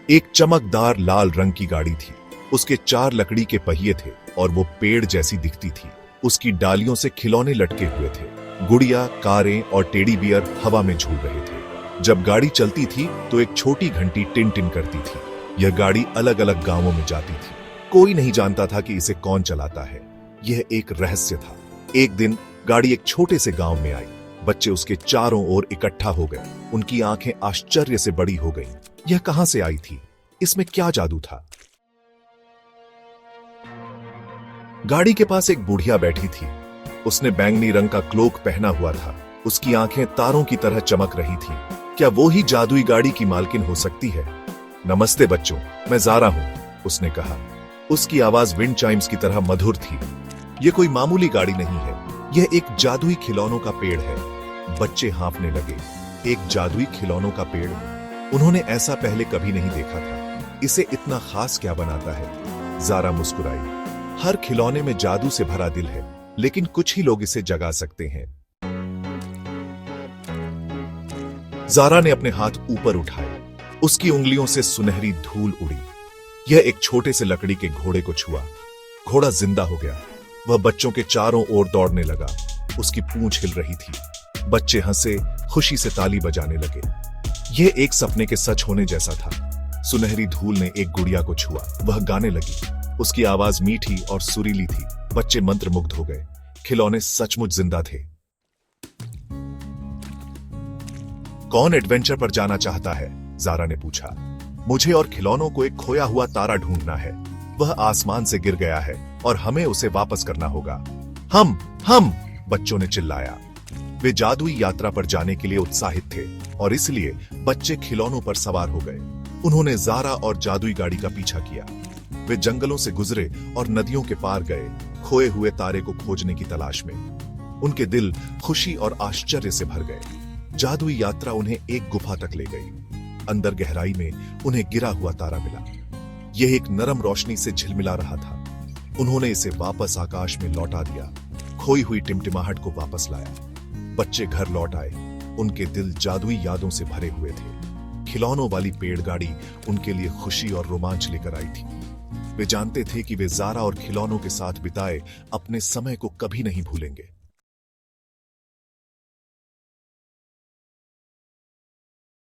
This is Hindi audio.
एक चमकदार लाल रंग की गाड़ी थी। उसके 4 लकड़ी के पहिए थे और वो पेड़ जैसी दिखती थी। उसकी डालियों से खिलौने लटके हुए थे। गुड़िया, कारें और टेडी बियर हवा में झूल रहे थे। जब गाड़ी चलती थी तो एक छोटी घंटी टिन टिन करती थी। यह गाड़ी अलग अलग गांवों में जाती थी। कोई नहीं जानता था कि इसे कौन चलाता है। यह एक रहस्य था। एक दिन गाड़ी एक छोटे से गांव में आई। बच्चे उसके चारों ओर इकट्ठा हो गए। उनकी आंखें आश्चर्य से बड़ी हो गईं। यह कहां से आई थी? इसमें क्या जादू था? गाड़ी के पास एक बुढ़िया बैठी थी। उसने बैंगनी रंग का क्लोक पहना हुआ था। उसकी आंखें तारों की तरह चमक रही थीं। क्या वो ही जादुई गाड़ी की मालकिन हो सकती है? नमस्ते बच्चों, मैं ज़ारा हूं, उसने कहा। उसकी आवाज विंड चाइम्स की तरह मधुर थी। यह कोई मामूली गाड़ी नहीं है, यह एक जादुई खिलौनों का पेड़ है। बच्चे हाँफने लगे। एक जादुई खिलौनों का पेड़? उन्होंने ऐसा पहले कभी नहीं देखा था। इसे इतना खास क्या बनाता है? ज़ारा मुस्कुराई। हर खिलौने में जादू से भरा दिल है, लेकिन कुछ ही लोग इसे जगा सकते हैं। ज़ारा ने अपने हाथ ऊपर उठाए। उसकी उंगलियों से सुनहरी धूल उड़ी। यह एक छोटे से लकड़ी के घोड़े को छुआ। घोड़ा जिंदा हो गया। वह बच्चों के चारों ओर दौड़ने लगा। उसकी पूंछ हिल रही थी। बच्चे हंसे, खुशी से ताली बजाने लगे। यह एक सपने के सच होने जैसा था। सुनहरी धूल ने एक गुड़िया को छुआ। वह गाने लगी। उसकी आवाज मीठी और सुरीली थी। बच्चे मंत्रमुग्ध हो गए। खिलौने सचमुच जिंदा थे। कौन एडवेंचर पर जाना चाहता है? ज़ारा ने पूछा। मुझे और खिलौनों को एक खोया हुआ तारा ढूंढना है। वह आसमान से गिर गया है और हमें उसे वापस करना होगा। हम बच्चों ने चिल्लाया। वे जादुई यात्रा पर जाने के लिए उत्साहित थे और इसलिए बच्चे खिलौनों पर सवार हो गए। उन्होंने ज़ारा और जादुई गाड़ी का पीछा किया। वे जंगलों से गुजरे और नदियों के पार गए, खोए हुए तारे को खोजने की तलाश में। उनके दिल खुशी और आश्चर्य से भर गए। जादुई यात्रा उन्हें एक गुफा तक ले गई। अंदर गहराई में उन्हें गिरा हुआ तारा मिला। यह एक नरम रोशनी से झिलमिला रहा था। उन्होंने इसे वापस आकाश में लौटा दिया। खोई हुई टिमटिमाहट को वापस लाया। बच्चे घर लौट आए। उनके दिल जादुई यादों से भरे हुए थे। खिलौनों वाली पेड़ गाड़ी उनके लिए खुशी और रोमांच लेकर आई थी। वे जानते थे कि वे ज़ारा और खिलौनों के साथ बिताए अपने समय को कभी नहीं भूलेंगे।